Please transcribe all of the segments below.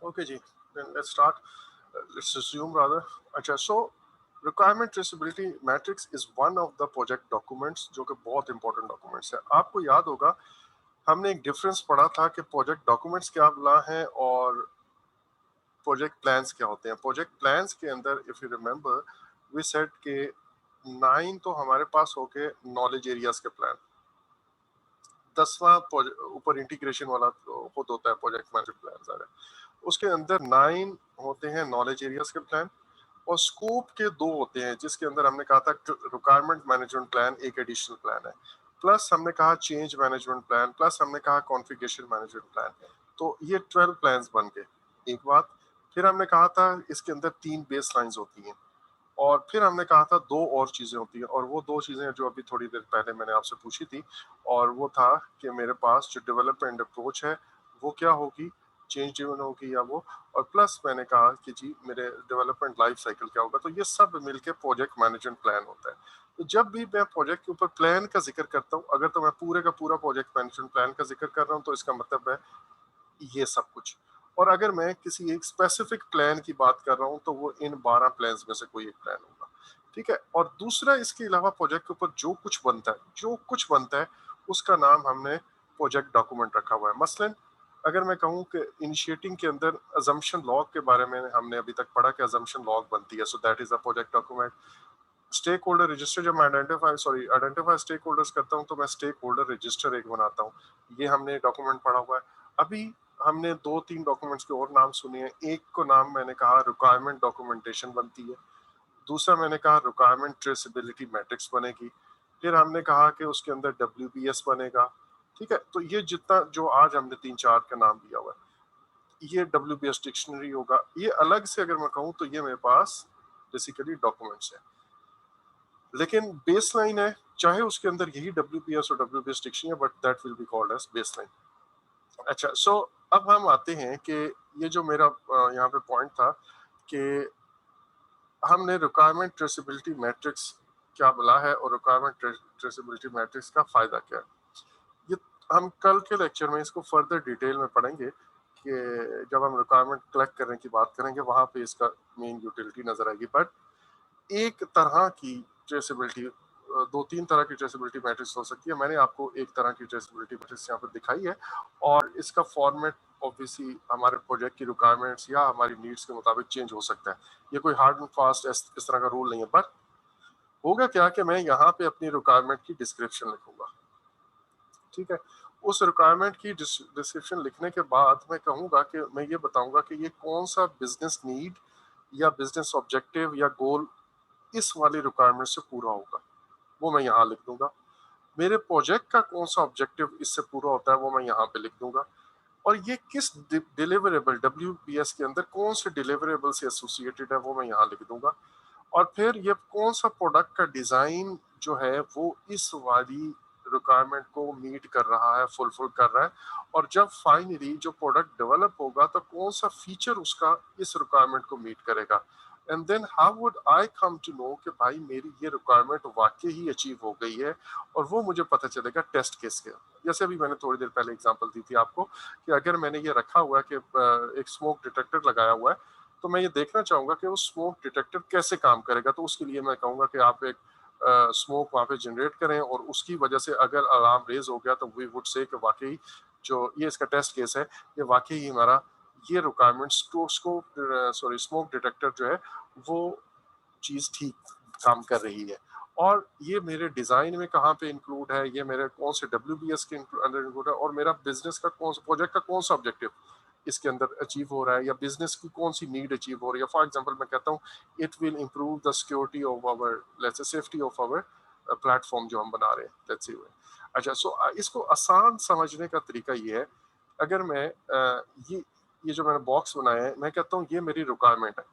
Okay ji, then let's start. Let's assume rather. अच्छा, so requirement traceability matrix is one of the project documents जो कि बहुत important documents है. आपको याद होगा हमने एक डिफरेंस पढ़ा था कि प्रोजेक्ट डॉक्यूमेंट्स क्या बुला हैं और प्रोजेक्ट प्लान्स क्या होते हैं. प्रोजेक्ट प्लान्स के अंदर if you remember we said के 9 तो हमारे पास हो गए नॉलेज एरियाज के प्लान. 10वां ऊपर इंटीग्रेशन वाला खुद होता है प्रोजेक्ट मैनेजमेंट प्लान सारे. उसके अंदर 9 होते हैं नॉलेज एरियाज के प्लान और स्कोप के 2 होते हैं जिसके अंदर हमने कहा था रिक्वायरमेंट मैनेजमेंट प्लान एक एडिशनल प्लान है, प्लस हमने कहा चेंज मैनेजमेंट प्लान, प्लस हमने कहा कॉन्फ़िगरेशन मैनेजमेंट प्लान. तो ये 12 प्लान्स बन गए. एक बात. फिर हमने कहा था इसके अंदर 3 बेस लाइंस होती हैं और फिर हमने कहा था 2 और चीजें होती हैं और वो 2 चीजें जो अभी थोड़ी देर पहले मैंने आपसे पूछी थी और वो था कि मेरे पास जो डेवलपमेंट अप्रोच है वो क्या होगी, चेंज ड्रिवन होगी या वो, और प्लस मैंने कहा कि जी मेरे डेवलपमेंट लाइफ साइकिल क्या होगा. तो ये सब मिलके प्रोजेक्ट मैनेजमेंट प्लान होता है. तो जब भी मैं प्रोजेक्ट के ऊपर प्लान का जिक्र करता हूँ, अगर तो मैं पूरे का पूरा प्रोजेक्ट मैनेजमेंट प्लान का जिक्र कर रहा हूँ तो इसका मतलब है ये सब कुछ. और अगर मैं किसी एक स्पेसिफिक प्लान की बात कर रहा हूं तो वो इन 12 प्लान्स में से कोई एक प्लान होगा. ठीक है. और दूसरा इसके अलावा प्रोजेक्ट के ऊपर जो कुछ बनता है उसका नाम हमने प्रोजेक्ट डॉक्यूमेंट रखा हुआ है. मसलन अगर मैं कहूं कि इनिशिएटिंग के अंदर अजम्पशन लॉग के बारे में हमने अभी तक पढ़ा कि अजम्पशन लॉग बनती है, so that is a project document. Stakeholder register जब मैं आइडेंटिफाई स्टेक होल्डर्स करता हूँ तो मैं स्टेक होल्डर रजिस्टर एक बनाता हूँ. ये हमने डॉक्यूमेंट पढ़ा हुआ है. अभी हमने 2-3 डॉक्यूमेंट्स के और नाम सुने हैं. एक को नाम मैंने कहा रिक्वायरमेंट डॉक्यूमेंटेशन बनती है, दूसरा मैंने कहा रिक्वायरमेंट ट्रेसेबिलिटी मैट्रिक्स बनेगी, फिर हमने कहा कि उसके अंदर डब्ल्यू बनेगा. ठीक है. तो ये जितना जो आज हमने 3-4 का नाम दिया हुआ है ये डब्ल्यू डिक्शनरी होगा. ये अलग से अगर मैं कहूँ तो ये मेरे पास बेसिकली डॉक्यूमेंट्स है, लेकिन बेसलाइन है चाहे उसके अंदर यही डब्ल्यूपीएस और डब्ल्यूपीएस डिक्शनरी है, but that will be called as baseline. अच्छा, सो अब हम आते हैं कि ये जो मेरा यहाँ पे पॉइंट था कि हमने रिक्वायरमेंट ट्रेसेबिलिटी मैट्रिक्स क्या बोला है और रिक्वायरमेंट ट्रेसेबिलिटी मैट्रिक्स का फायदा क्या है. ये हम कल के लेक्चर में इसको फर्दर डिटेल में पढ़ेंगे कि जब हम रिक्वायरमेंट कलेक्ट करने की बात करेंगे वहां पे इसका मेन यूटिलिटी नजर आएगी. बट एक तरह की ट्रेसेबिलिटी, 2-3 तरह की ट्रेसेबिलिटी मैट्रिक्स हो सकती है. मैंने आपको एक तरह की ट्रेसेबिलिटी मैट्रिक्स यहाँ पर दिखाई है और इसका फॉर्मेट ऑब्वियसली हमारे प्रोजेक्ट की रिक्वायरमेंट्स या हमारी नीड्स के मुताबिक चेंज हो सकता है. ये कोई हार्ड एंड फास्ट इस तरह का रूल नहीं है. बट होगा क्या कि मैं यहाँ पे अपनी रिक्वायरमेंट की डिस्क्रिप्शन लिखूंगा. ठीक है. उस रिक्वायरमेंट की डिस्क्रिप्शन लिखने के बाद मैं कहूंगा कि मैं ये बताऊंगा कि ये कौन सा बिजनेस नीड या बिजनेस ऑब्जेक्टिव या गोल इस वाली रिक्वायरमेंट से पूरा होगा, वो मैं यहाँ लिख दूंगा. मेरे प्रोजेक्ट का कौन सा ऑब्जेक्टिव इससे पूरा होता है वो मैं यहाँ पे लिख दूंगा. और ये किस डिलीवरेबल डब्ल्यूपीएस के अंदर कौन से डिलीवरेबल से एसोसिएटेड है वो मैं यहाँ लिख दूंगा. और फिर ये कौन सा प्रोडक्ट का डिजाइन जो है वो इस वाली रिक्वायरमेंट को मीट कर रहा है, फुलफिल कर रहा है. और जब फाइनली जो प्रोडक्ट डेवलप होगा तो कौन सा फीचर उसका इस रिक्वायरमेंट को मीट करेगा. And then how would I come to know कि भाई मेरी ये रिक्वायरमेंट वाकई ही अचीव हो गई है. और वो मुझे पता चलेगा टेस्ट केस के. जैसे अभी मैंने थोड़ी देर पहले एग्जांपल दी थी आपको कि अगर मैंने ये रखा हुआ है कि एक स्मोक डिटेक्टर लगाया हुआ है तो मैं ये देखना चाहूंगा कि वो स्मोक डिटेक्टर कैसे काम करेगा. तो उसके लिए मैं कहूंगा कि आप एक स्मोक वहां पे जनरेट करें और उसकी वजह से अगर अलार्म रेज हो गया तो वी वुड से कि वाकई जो ये इसका टेस्ट केस है ये वाकई ही हमारा ये रिक्वायरमेंट स्मोक डिटेक्टर जो है वो चीज ठीक काम कर रही है. और ये मेरे डिजाइन में कहाँ पे इंक्लूड है, ये मेरे कौन से डब्ल्यूबीएस के अंदर इंक्लूड है और मेरा बिजनेस का कौन सा प्रोजेक्ट का कौन सा ऑब्जेक्टिव इसके अंदर अचीव हो रहा है या बिजनेस की कौन सी नीड अचीव हो रही है. फॉर एग्जांपल मैं कहता हूँ it will improve the security of our let's say safety of our platform जो हम बना रहे हैं लेट्स से. अच्छा, सो इसको आसान समझने का तरीका ये है. अगर मैं ये जो मैंने बॉक्स बनाया है मैं कहता हूँ ये मेरी रिक्वायरमेंट है.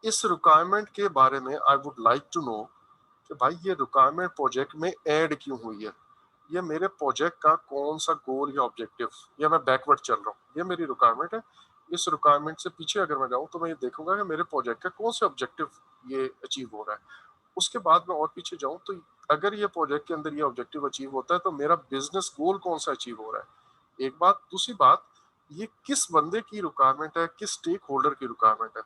इस रिक्वायरमेंट के बारे में I would like to know कि भाई ये रिक्वायरमेंट प्रोजेक्ट में ऐड क्यों हुई है, ये मेरे प्रोजेक्ट का कौन सा गोल या ऑब्जेक्टिव, या मैं बैकवर्ड चल रहा हूँ. ये मेरी रिक्वायरमेंट है. इस रिक्वायरमेंट से पीछे अगर मैं जाऊँ तो मैं ये देखूंगा कि मेरे प्रोजेक्ट का कौन सा ऑब्जेक्टिव ये अचीव हो रहा है. उसके बाद मैं और पीछे जाऊँ तो अगर ये प्रोजेक्ट के अंदर ये ऑब्जेक्टिव अचीव होता है तो मेरा बिजनेस गोल कौन सा अचीव हो रहा है. एक बात. दूसरी बात, ये किस बंदे की रिक्वायरमेंट है, किस स्टेक होल्डर की रिक्वायरमेंट है,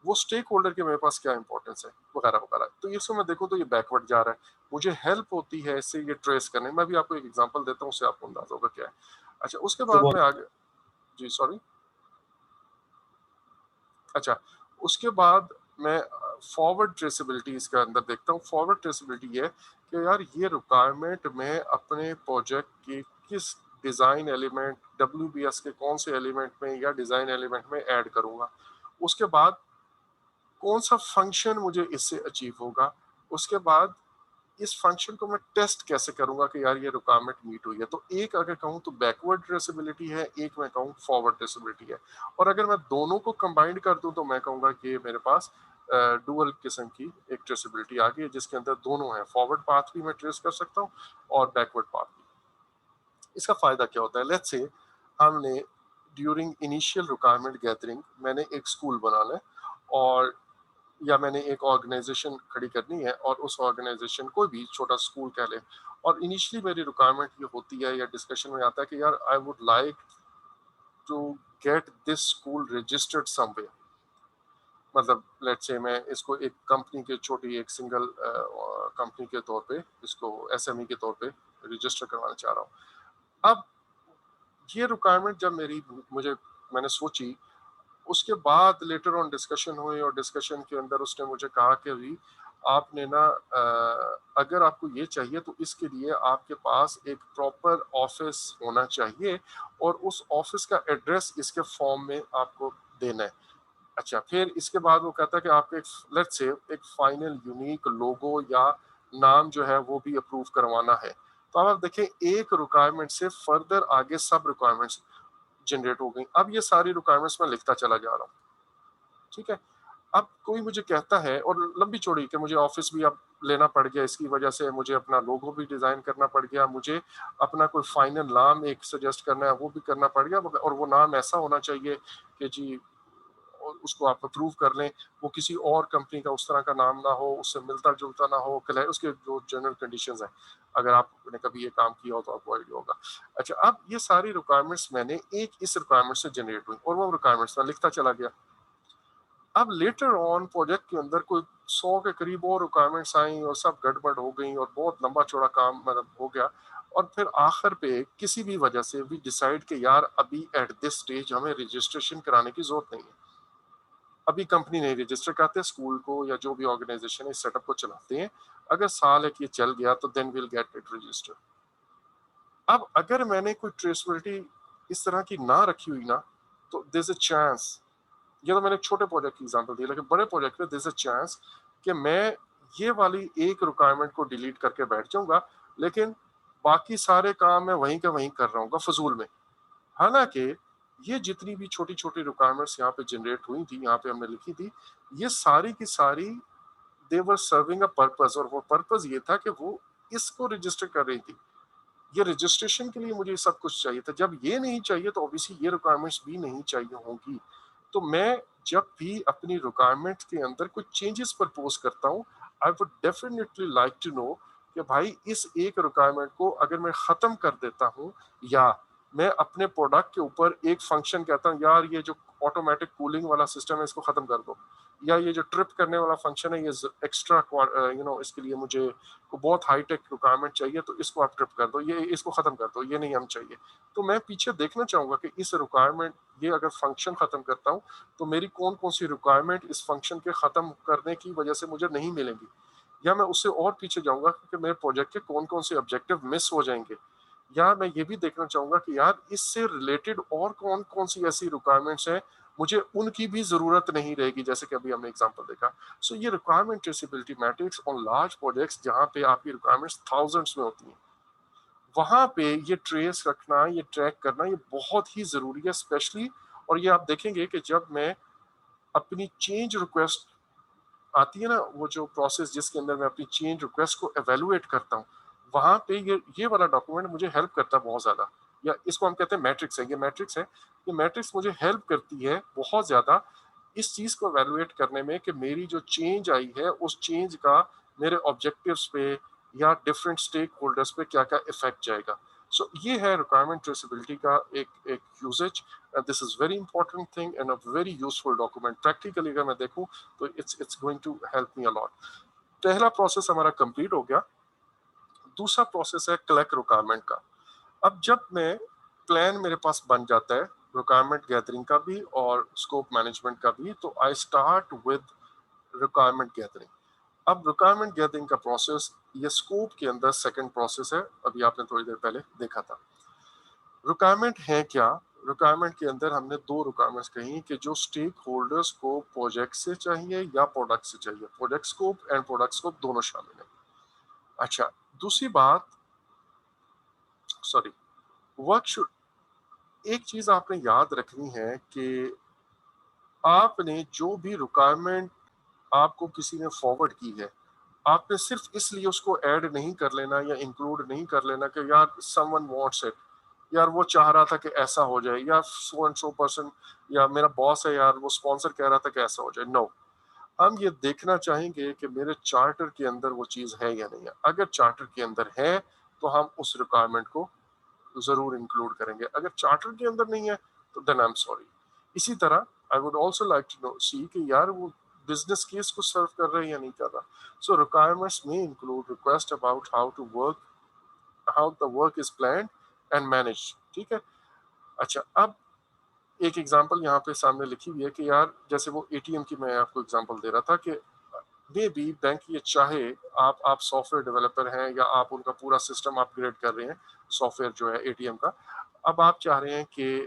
वो स्टेक होल्डर के मेरे पास क्या इंपॉर्टेंस है, वगैरह वगैरह। तो इसको मैं देखूं तो ये बैकवर्ड जा रहा है, मुझे हेल्प होती है इससे ये ट्रेस करने। मैं भी आपको एक एग्जांपल देता हूँ, उससे आपको अंदाजा होगा क्या है। अच्छा, उसके तो बाद बहुत मैं आगे, जी सॉरी, अच्छा, उसके बाद मैं फॉरवर्ड ट्रेसेबिलिटी इसके अंदर देखता हूँ। फॉरवर्ड ट्रेसेबिलिटी ये है कि यार ये रिक्वायरमेंट मैं अपने प्रोजेक्ट के किस डिज़ाइन एलिमेंट, डब्ल्यूबीएस के कौन से एलिमेंट में या डिज़ाइन एलिमेंट में ऐड करूंगा, उसके बाद कौन सा फंक्शन मुझे इससे अचीव होगा, उसके बाद इस फंक्शन को मैं टेस्ट कैसे करूंगा कि यार ये रिक्वायरमेंट मीट हुई है। तो एक अगर कहूँ तो बैकवर्ड ट्रेसेबिलिटी है, एक मैं कहूँ फॉरवर्ड ट्रेसेबिलिटी है। और अगर मैं दोनों को कंबाइंड कर दूं तो मैं कहूंगा कि मेरे पास डुअल किस्म की एक ट्रेसेबिलिटी आ गई है, जिसके अंदर दोनों है, फॉरवर्ड पाथ भी मैं ट्रेस कर सकता हूँ और बैकवर्ड पाथ भी। इसका फायदा क्या होता है, लेट्स से हमने ड्यूरिंग इनिशियल रिक्वायरमेंट गैदरिंग मैंने एक स्कूल बनाना है, और या मैंने एक ऑर्गेनाइजेशन खड़ी करनी है, और उस ऑर्गेनाइजेशन को भी छोटा स्कूल कह ले, और इनिशियली मेरी रिक्वायरमेंट ये होती है या डिस्कशन में आता है कि यार I would like to get this school registered somewhere. मतलब लेट्स से मैं इसको एक कंपनी के, छोटी एक सिंगल कंपनी के तौर पे, इसको एसएमई के तौर पे रजिस्टर करवाना चाह रहा हूँ। अब ये रिक्वायरमेंट जब मेरी मुझे मैंने सोची, उसके बाद लेटर ऑन डिस्कशन हुई, और डिस्कशन के अंदर उसने मुझे कहा कि भी आपने ना अगर आपको ये चाहिए तो इसके लिए आपके पास एक प्रॉपर ऑफिस होना चाहिए, और उस ऑफिस का एड्रेस इसके फॉर्म में आपको देना है। अच्छा, फिर इसके बाद वो कहता है कि आपको एक, लेट्स से एक फाइनल यूनिक लोगो या नाम जो है वो भी अप्रूव करवाना है। तो अब आप देखें, एक रिक्वायरमेंट से फर्दर आगे सब रिक्वायरमेंट्स जनरेट हो गई। अब ये सारी रिक्वायरमेंट्स मैं लिखता चला जा रहा हूँ, ठीक है। अब कोई मुझे कहता है, और लंबी चौड़ी, कि मुझे ऑफिस भी अब लेना पड़ गया, इसकी वजह से मुझे अपना लोगो भी डिजाइन करना पड़ गया, मुझे अपना कोई फाइनल नाम एक सजेस्ट करना है वो भी करना पड़ गया, और वो नाम ऐसा होना चाहिए कि जी उसको आप अप्रूव कर लें, वो किसी और कंपनी का उस तरह का नाम ना हो, उससे मिलता जुलता ना हो, उसके जो जनरल कंडीशंस हैं, अगर आपने कभी ये काम किया हो तो आपको आइडिया होगा। अच्छा, अब ये सारी रिक्वायरमेंट्स मैंने एक इस रिक्वायरमेंट से जनरेट हुई, और वो रिक्वायरमेंट्स मैं लिखता चला गया। अब लेटर ऑन प्रोजेक्ट के अंदर कोई 100 के करीब और रिक्वायरमेंट्स आई, और सब गड़बड़ हो गई, और बहुत लंबा चौड़ा काम मतलब हो गया। और फिर आखिर पे किसी भी वजह से भी डिसाइड कि यार अभी एट दिस स्टेज हमें रजिस्ट्रेशन कराने की जरूरत नहीं है, अभी कंपनी नहीं रजिस्टर करते, स्कूल को या जो भी ऑर्गेनाइजेशन है इस सेटअप को चलाते हैं, अगर साल एक ये चल गया तो then will get it register. अब अगर मैंने कोई ट्रेसबिलिटी इस तरह की ना रखी हुई ना, तो देयर इज अ चांस, ये तो मैंने एक छोटे प्रोजेक्ट की एग्जांपल दी, लेकिन बड़े प्रोजेक्ट में देयर इज अ चांस कि मैं ये वाली एक रिक्वायरमेंट को डिलीट करके बैठ जाऊंगा, लेकिन बाकी सारे काम मैं वहीं के वहीं कर रहा हूँ फजूल में। हालांकि ये जितनी भी छोटी छोटी रिक्वायरमेंट्स यहाँ पे जनरेट हुई थी, यहाँ पे हमने लिखी थी, ये सारी की सारी दे वर सर्विंग अ पर्पस, और वो पर्पस ये था कि वो इसको रजिस्टर कर रही थी। ये रजिस्ट्रेशन के लिए मुझे सब कुछ चाहिए था, जब ये नहीं चाहिए तो ऑब्वियसली ये रिक्वायरमेंट्स भी नहीं चाहिए होंगी। तो मैं जब भी अपनी रिक्वायरमेंट के अंदर कुछ चेंजेस प्रपोज करता हूँ, I would definitely like to know कि भाई इस एक रिक्वायरमेंट को अगर मैं खत्म कर देता हूँ, या मैं अपने प्रोडक्ट के ऊपर एक फंक्शन कहता हूँ यार ये जो ऑटोमेटिक कूलिंग वाला सिस्टम है इसको खत्म कर दो, या ये जो ट्रिप करने वाला फंक्शन है ये एक्स्ट्रा इसके लिए मुझे को बहुत हाई टेक रिक्वायरमेंट चाहिए तो इसको आप ट्रिप कर दो, ये इसको खत्म कर दो, ये नहीं हम चाहिए। तो मैं पीछे देखना चाहूंगा कि इस रिक्वायरमेंट, ये अगर फंक्शन खत्म करता हूँ तो मेरी कौन कौन सी रिक्वायरमेंट इस फंक्शन के खत्म करने की वजह से मुझे नहीं मिलेंगी, या मैं उससे और पीछे जाऊंगा कि मेरे प्रोजेक्ट के कौन कौन से ऑब्जेक्टिव मिस हो जाएंगे, या मैं ये भी देखना चाहूंगा कि यार इससे रिलेटेड और कौन कौन सी ऐसी रिक्वायरमेंट्स हैं मुझे उनकी भी जरूरत नहीं रहेगी, जैसे कि अभी हमने एग्जांपल देखा। सो ये requirement traceability matrix on large projects जहां पे आपकी रिक्वायरमेंट्स थाउजेंड्स में होती हैं, वहां पे ये ट्रेस रखना, ये ट्रैक करना, ये बहुत ही जरूरी है स्पेशली। और ये आप देखेंगे कि जब मैं अपनी चेंज रिक्वेस्ट आती है ना, वो जो प्रोसेस जिसके अंदर मैं अपनी चेंज रिक्वेस्ट को एवेलुएट करता हूँ, वहां पे ये वाला डॉक्यूमेंट मुझे हेल्प करता है बहुत ज्यादा। या इसको हम कहते हैं मैट्रिक्स है, ये मैट्रिक्स है, ये मैट्रिक्स मुझे हेल्प करती है बहुत ज्यादा इस चीज को एवेलुएट करने में कि मेरी जो चेंज आई है उस चेंज का मेरे ऑब्जेक्टिव्स पे या डिफरेंट स्टेक होल्डर्स पे क्या क्या इफेक्ट जाएगा। सो ये है रिक्वायरमेंट ट्रेसेबिलिटी का एक एक usages. This is very important thing and a very useful document. Practically अगर मैं देखूं तो it's going to help me a lot. पहला प्रोसेस हमारा कंप्लीट हो गया। दूसरा प्रोसेस है कलेक्ट रिक्वायरमेंट का। अब जब मैं प्लान मेरे पास बन जाता है रिक्वायरमेंट गैदरिंग का भी और स्कोप मैनेजमेंट का भी, तो I start with requirement gathering. अब रिक्वायरमेंट गैदरिंग का प्रोसेस ये स्कोप के अंदर सेकंड प्रोसेस है, अभी आपने थोड़ी देर पहले देखा था। रिक्वायरमेंट है क्या? रिक्वायरमेंट के अंदर हमने दो रिक्वायरमेंट्स कही कि जो स्टेक होल्डर्स को प्रोजेक्ट से चाहिए या प्रोडक्ट से चाहिए। Project scope and product scope दोनों शामिल है। अच्छा, दूसरी बात, सॉरी, वर्क शुड, एक चीज आपने याद रखनी है कि आपने जो भी रिक्वायरमेंट आपको किसी ने फॉरवर्ड की है, आपने सिर्फ इसलिए उसको ऐड नहीं कर लेना या इंक्लूड नहीं कर लेना कि यार समवन वांट्स इट, यार वो चाह रहा था कि ऐसा हो जाए, या सो एंड सो पर्सन, या मेरा बॉस है यार वो स्पॉन्सर कह रहा था कि ऐसा हो जाए। नो, हम ये देखना चाहेंगे कि मेरे चार्टर के अंदर वो चीज है या नहीं है। अगर चार्टर के अंदर है तो हम उस रिक्वायरमेंट को जरूर इंक्लूड करेंगे। अगर चार्टर के अंदर नहीं है तो देन आई एम सॉरी। इसी तरह I would also like to know see कि यार वो बिजनेस केस को सर्व कर रहे हैं या नहीं कर रहा। सो रिक्वायरमेंट्स में include request about how to work, how the work is planned and manage. ठीक है। अच्छा, अब एक एग्जांपल यहाँ पे सामने लिखी हुई है कि यार जैसे वो एटीएम की मैं आपको एग्जांपल दे रहा था कि मे बी बैंक ये चाहे, आप सॉफ्टवेयर डेवलपर हैं या आप उनका पूरा सिस्टम अपग्रेड कर रहे हैं, सॉफ्टवेयर जो है एटीएम का। अब आप चाह रहे हैं कि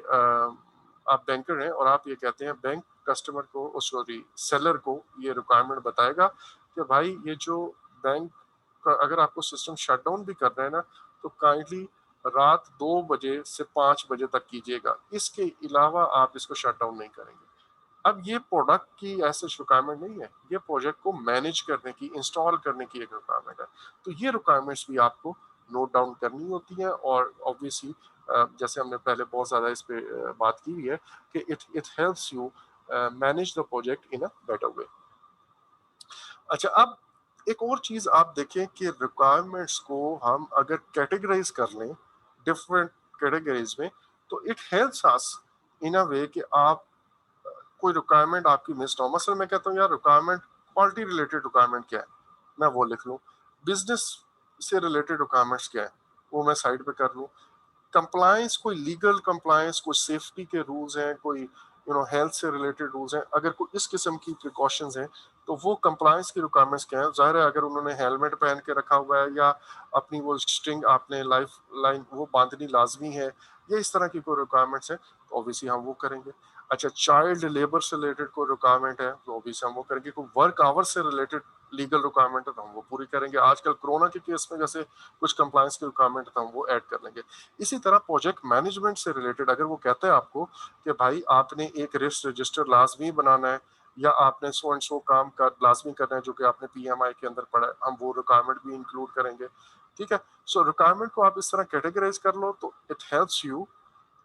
आप बैंकर हैं और आप ये कहते हैं बैंक कस्टमर को, सॉरी सेलर को ये रिक्वायरमेंट बताएगा कि भाई ये जो बैंक का अगर आपको सिस्टम शट डाउन भी कर रहे हैं ना, तो काइंडली रात 2 बजे से 5 बजे तक कीजिएगा, इसके अलावा आप इसको शट डाउन नहीं करेंगे। अब ये प्रोडक्ट की ऐसे रिक्वायरमेंट नहीं है, ये प्रोजेक्ट को मैनेज करने की, इंस्टॉल करने की एक रिक्वायरमेंट है। तो ये रिक्वायरमेंट्स भी आपको नोट डाउन करनी होती है। और ऑब्वियसली जैसे हमने पहले बहुत ज्यादा इस पे बात की हुई है कि it it helps you manage the project in a better way. अच्छा, अब एक और चीज आप देखें कि रिक्वायरमेंट्स को हम अगर कैटेगराइज कर लें डिफरेंट कैटेगरीज में, तो इट हेल्प्स अस इन अ वे कि आप कोई रिक्वायरमेंट आपकी मिस ना हो। मसलन मैं कहता हूँ यार रिक्वायरमेंट, क्वालिटी रिलेटेड रिक्वायरमेंट क्या है, मैं वो लिख लूँ। बिजनेस से रिलेटेड रिक्वायरमेंट्स क्या है, वो मैं साइड पे कर लूँ। कंप्लायंस, कोई लीगल कंप्लायंस, कोई सेफ्टी के रूल्स हैं, कोई हेल्थ से रिलेटेड रूल्स हैं, अगर कोई इस किस्म की प्रिकॉशंस हैं तो वो कंप्लायंस की रिक्वायरमेंट्स क्या है। जाहिर है अगर उन्होंने हेलमेट पहन के रखा हुआ है या अपनी वो स्ट्रिंग आपने लाइफ लाइन वो बांधनी लाजमी है, या इस तरह की कोई रिक्वायरमेंट्स है तो ऑब्वियसली हम वो करेंगे। अच्छा, चाइल्ड लेबर से रिलेटेड कोई रिक्वायरमेंट है तो ऑब्वियसली हम वो करेंगे। कोई वर्क आवर्स से रिलेटेड लीगल रिक्वायरमेंट है तो हम वो पूरी करेंगे। आजकल कोरोना के केस में जैसे कुछ कंप्लायंस की रिक्वायरमेंट है तो हम वो ऐड कर लेंगे। इसी तरह प्रोजेक्ट मैनेजमेंट से रिलेटेड अगर वो कहता है आपको कि भाई आपने एक रिस्क रजिस्टर लाजमी बनाना है या आपने सो एंड सो काम कर लाजमी करना है जो कि आपने पीएमआई के अंदर पढ़ा है, हम वो रिक्वायरमेंट भी इंक्लूड करेंगे। ठीक है। सो रिक्वायरमेंट को आप इस तरह कैटेगराइज कर लो तो it helps you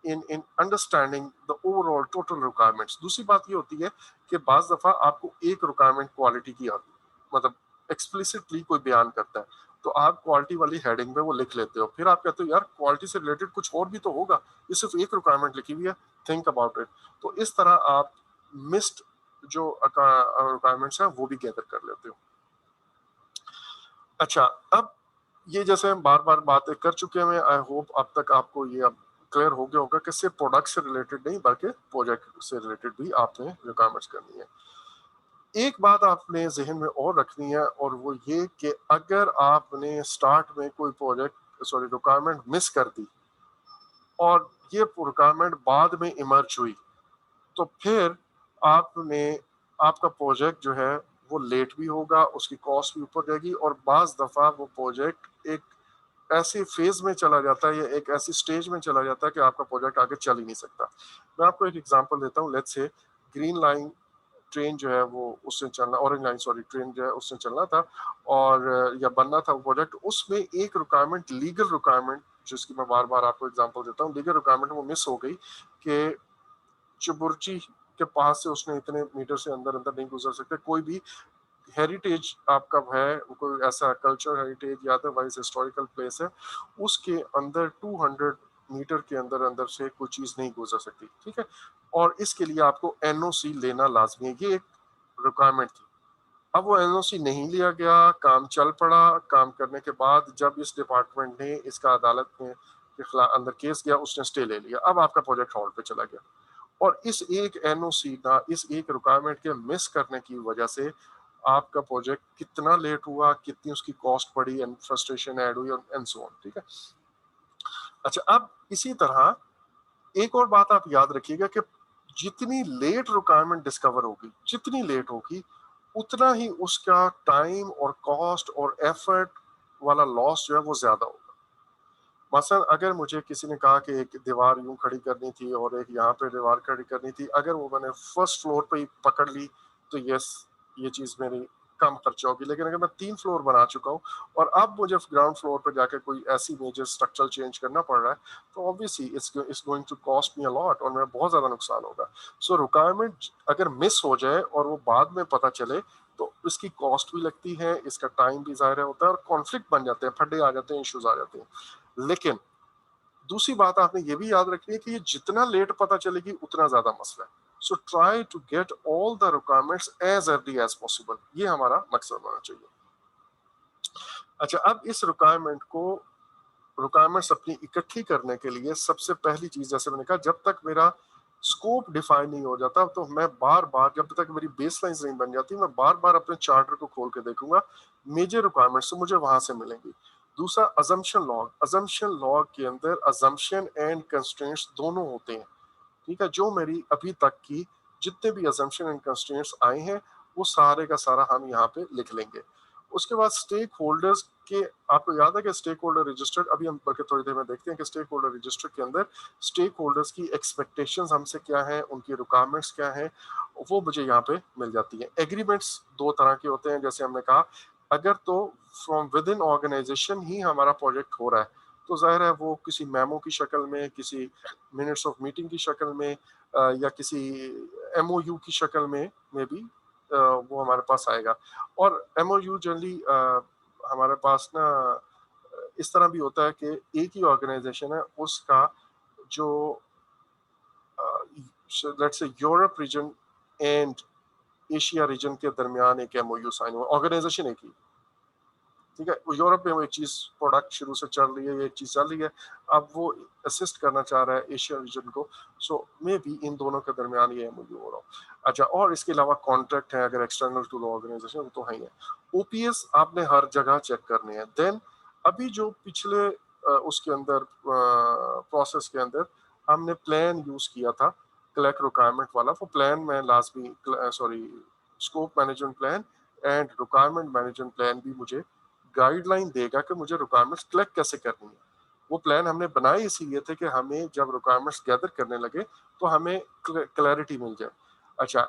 in understanding the overall total requirements. दूसरी बात ये होती है कि बाज दफा आपको एक रिक्वायरमेंट क्वालिटी की आती, मतलब एक्सप्लिसिटली कोई बयान करता है, तो आप क्वालिटी वाली हेडिंग में वो लिख लेते हो, फिर आप कहते हो यार क्वालिटी से रिलेटेड कुछ और भी तो होगा, ये सिर्फ एक रिक्वायरमेंट लिखी हुई है, थिंक अबाउट इट। तो इस तरह आप मिस्ड जो रिक्वायरमेंट्स हैं वो भी गैदर कर लेते हो। अच्छा, अब ये जैसे हम बार बार बातें कर चुके हैं, आई होप अब तक आपको ये अब क्लियर हो गया होगा कि सिर्फ प्रोडक्ट से रिलेटेड नहीं बल्कि प्रोजेक्ट से रिलेटेड भी आपने रिक्वायरमेंट्स करनी है। एक बात आपने जहन में और रखनी है और वो ये कि अगर आपने स्टार्ट में कोई प्रोजेक्ट सॉरी रिक्वायरमेंट मिस कर दी और ये रिक्वायरमेंट बाद में इमर्ज हुई, तो फिर आपने आपका प्रोजेक्ट जो है वो लेट भी होगा, उसकी कॉस्ट भी ऊपर जाएगी और बाज दफा वो प्रोजेक्ट एक ऐसे फेज में चला जाता है या एक ऐसी स्टेज में चला जाता है कि आपका प्रोजेक्ट आगे चल ही नहीं सकता। मैं आपको एक एग्जांपल देता हूँ। Let's say green line train जो है वो उससे चलना, ऑरेंज लाइन सॉरी ट्रेन जो है उससे चलना था और या बनना था वो प्रोजेक्ट, उसमें एक रिक्वायरमेंट लीगल रिक्वायरमेंट जिसकी मैं बार बार आपको एग्जांपल देता हूँ, लीगल रिक्वायरमेंट वो मिस हो गई कि चुबुर्ची के पास से उसने इतने मीटर से अंदर अंदर नहीं गुजर सकते। कोई भी हेरिटेज आपका है, कोई ऐसा कल्चर हेरिटेज या अदरवाइज हिस्टोरिकल प्लेस है, उसके अंदर 200 मीटर के अंदर अंदर से कोई चीज नहीं गुजर सकती, ठीक है। और इसके लिए आपको एनओसी लेना लाजमी है, ये एक रिक्वायरमेंट थी। अब वो एनओसी नहीं लिया गया, काम चल पड़ा। काम करने के बाद जब इस डिपार्टमेंट ने इसका अदालत में के खिलाफ अंदर केस गया, उसने स्टे ले लिया। अब आपका प्रोजेक्ट होल्ड पे चला गया। और इस एक एनओसी ना, इस एक रिक्वायरमेंट के मिस करने की वजह से आपका प्रोजेक्ट कितना लेट हुआ, कितनी उसकी कॉस्ट पड़ी एंड फ्रस्ट्रेशन ऐड हुई एंड सो ऑन, ठीक है। अच्छा, अब इसी तरह एक और बात आप याद रखिएगा कि जितनी लेट रिक्वायरमेंट डिस्कवर होगी, जितनी लेट होगी, उतना ही उसका टाइम और कॉस्ट और एफर्ट वाला लॉस जो है वो ज्यादा होगा। मसलन अगर मुझे किसी ने कहा कि एक दीवार यूं खड़ी करनी थी और एक यहाँ पे दीवार खड़ी करनी थी, अगर वो मैंने फर्स्ट फ्लोर पे ही पकड़ ली तो यस, ये चीज मेरी कम खर्चा होगी। लेकिन अगर मैं 3 फ्लोर बना चुका हूँ और अब मुझे ग्राउंड फ्लोर पे जाके कोई ऐसी मेजर स्ट्रक्चरल चेंज करना पड़ रहा है, तो obviously it's going to cost me a lot और मेरा बहुत ज्यादा नुकसान होगा। सो रिक्वायरमेंट अगर मिस हो जाए और वो बाद में पता चले, तो इसकी कॉस्ट भी लगती है, इसका टाइम भी ज़ाहिर होता है और कॉन्फ्लिक्ट बन जाते हैं, फड्डे आ जाते हैं, इश्यूज आ जाते हैं। लेकिन दूसरी बात आपने ये भी याद रखनी है कि ये जितना लेट पता चलेगी उतना ज्यादा मसला है। So try to get all the requirements as early as possible, ये हमारा मकसद होना चाहिए। अच्छा, अब इस रिक्वायरमेंट्स अपनी इकट्ठी करने के लिए सबसे पहली चीज, जैसे मैंने कहा, जब तक मेरा स्कोप डिफाइन नहीं हो जाता, तो मैं बार बार, जब तक मेरी बेसलाइंस नहीं बन जाती, मैं बार बार अपने चार्टर को खोल के देखूंगा मेजर रिक्वायरमेंट्स तो मुझे वहां से मिलेंगी। दूसरा, अजम्पशन लॉग के अंदर अजम्पशन एंड कंस्ट्रेंट्स दोनों होते हैं, ठीक है। जो मेरी अभी तक की जितने भी अजम्पशन एंड कंस्ट्रेंट्स आए हैं, वो सारे का सारा हम यहाँ पे लिख लेंगे। उसके बाद स्टेक होल्डर्स के, आपको याद है कि स्टेक होल्डर रजिस्टर, अभी हम बल्कि थोड़ी देर में देखते हैं कि स्टेक होल्डर रजिस्टर के अंदर स्टेक होल्डर्स की एक्सपेक्टेशंस हमसे क्या है, उनकी रिक्वायरमेंट्स क्या है, वो मुझे यहाँ पे मिल जाती है। एग्रीमेंट्स दो तरह के होते हैं, जैसे हमने कहा, अगर तो फ्रॉम विद इन ऑर्गेनाइजेशन ही हमारा प्रोजेक्ट हो रहा है, तो जाहिर है वो किसी मेमो की शक्ल में, किसी मिनट्स ऑफ मीटिंग की शक्ल में, या किसी एमओयू की शक्ल में भी वो हमारे पास आएगा। और एमओयू जनरली हमारे पास ना इस तरह भी होता है कि एक ही ऑर्गेनाइजेशन है, उसका जो let's say Europe region and Asia region के दरमियान एक एमओयू साइन हुआ, ऑर्गेनाइजेशन एक ही, ठीक है। यूरोप में वो एक चीज प्रोडक्ट शुरू से चल रही है, ये एक चीज चल रही है, अब वो असिस्ट करना चाह रहा है एशिया रीजन को, सो मे बी इन दोनों के दरमियान ये एमओयू हो रहा हो। अच्छा, और इसके अलावा कॉन्ट्रैक्ट है अगर एक्सटर्नल टू द ऑर्गेनाइजेशन, वो तो है ही है। ओपीएस आपने हर जगह चेक करने हैं। देन अभी जो पिछले उसके अंदर प्रोसेस के अंदर हमने प्लान यूज किया था कलेक्ट रिक्वायरमेंट वाला, वो प्लान में लाजमी, sorry, scope management plan and requirement management plan भी मुझे गाइडलाइन देगा कि मुझे रिक्वायरमेंट्स कलेक्ट कैसे करनी है। वो प्लान हमने बनाए इसीलिए थे कि हमें जब रिक्वायरमेंट्स गैदर करने लगे तो हमें क्लैरिटी मिल जाए। अच्छा,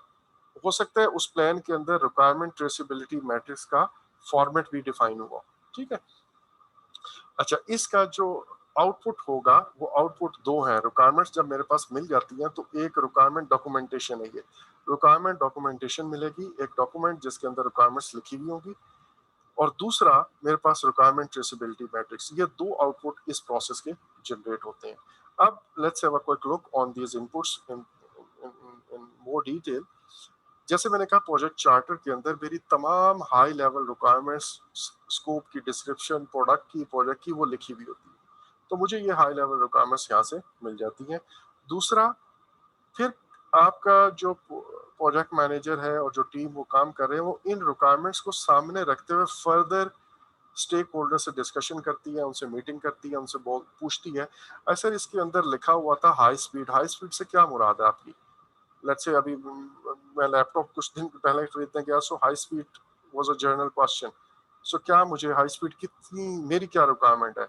हो सकता है उस प्लान के अंदर रिक्वायरमेंट ट्रेसेबिलिटी मैट्रिक्स का फॉर्मेट भी डिफाइन हुआ, ठीक है। अच्छा, इसका जो आउटपुट होगा, वो आउटपुट दो है। रिक्वायरमेंट्स जब मेरे पास मिल जाती हैं तो एक रिक्वायरमेंट डॉक्यूमेंटेशन है, ये रिक्वायरमेंट डॉक्यूमेंटेशन मिलेगी, एक डॉक्यूमेंट जिसके अंदर रिक्वायरमेंट्स लिखी हुई होगी, और दूसरा मेरे पास रिक्वायरमेंट ट्रेसेबिलिटी मैट्रिक्स। ये दो आउटपुट इस प्रोसेस के जनरेट होते हैं। अब let's have a quick look on these inputs in more detail. जैसे मैंने कहा, प्रोजेक्ट चार्टर के अंदर मेरी तमाम हाई लेवल रिक्वायरमेंट्स, स्कोप की डिस्क्रिप्शन, प्रोडक्ट की, प्रोजेक्ट की, वो लिखी हुई होती है, तो मुझे ये हाई लेवल रिक्वायरमेंट्स यहाँ से मिल जाती हैं। दूसरा, फिर आपका जो प्रोजेक्ट मैनेजर है और जो टीम वो काम कर रहे हैं, वो इन रिक्वायरमेंट्स को सामने रखते हुए फर्दर स्टेक होल्डर से डिस्कशन करती है, उनसे मीटिंग करती है, उनसे पूछती है, सर इसके अंदर लिखा हुआ था हाई स्पीड, हाई स्पीड से क्या मुराद है आपकी? लेट्स से अभी मैं लैपटॉप कुछ दिन पहले खरीदने गया, so high speed was a general question. So क्या मुझे हाई स्पीड कितनी, मेरी क्या रिक्वायरमेंट है?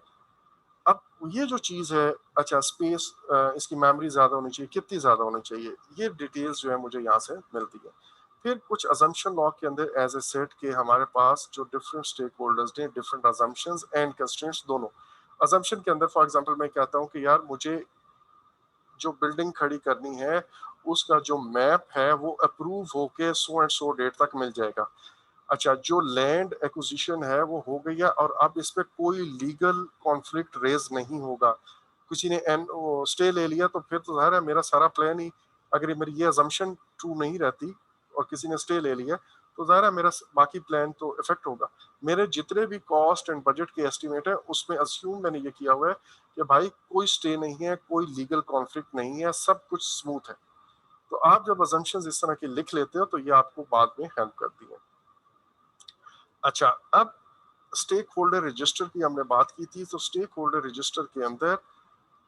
अब ये जो चीज़ है, अच्छा स्पेस, इसकी मेमोरी ज़्यादा होनी चाहिए, कितनी ज़्यादा होनी चाहिए, ये डिटेल्स जो है मुझे यहाँ से मिलती है। फिर कुछ अजम्पशन लॉग के अंदर एज ए सेट के हमारे पास जो डिफरेंट स्टेक होल्डर्स ने डिफरेंट अजम्पशंस एंड कंस्ट्रेंट्स दोनों। अजम्पशन के अंदर फॉर एग्जांपल मैं कहता हूँ कि यार मुझे जो बिल्डिंग खड़ी करनी है, उसका जो मैप है वो अप्रूव होके सो एंड सो डेट तक मिल जाएगा। अच्छा, जो लैंड एक्विजिशन है वो हो गई है और अब इस पे कोई लीगल कॉन्फ्लिक्ट रेज नहीं होगा, किसी ने एन स्टे ले लिया तो फिर तो ज़ाहिर है मेरा सारा प्लान ही, अगर ये मेरी ये अजम्पशन ट्रू नहीं रहती और किसी ने स्टे ले लिया तो ज़ाहिर है मेरा बाकी प्लान तो इफेक्ट होगा। मेरे जितने भी कॉस्ट एंड बजट के एस्टिमेट है उसमें अज्यूम मैंने ये किया हुआ है कि भाई कोई स्टे नहीं है, कोई लीगल कॉन्फ्लिक्ट नहीं है, सब कुछ स्मूथ है। तो आप जब अजम्पशंस इस तरह के लिख लेते हो तो ये आपको बाद में हेल्प करती है। अच्छा, अब स्टेक होल्डर रजिस्टर की हमने बात की थी, तो स्टेक होल्डर रजिस्टर के अंदर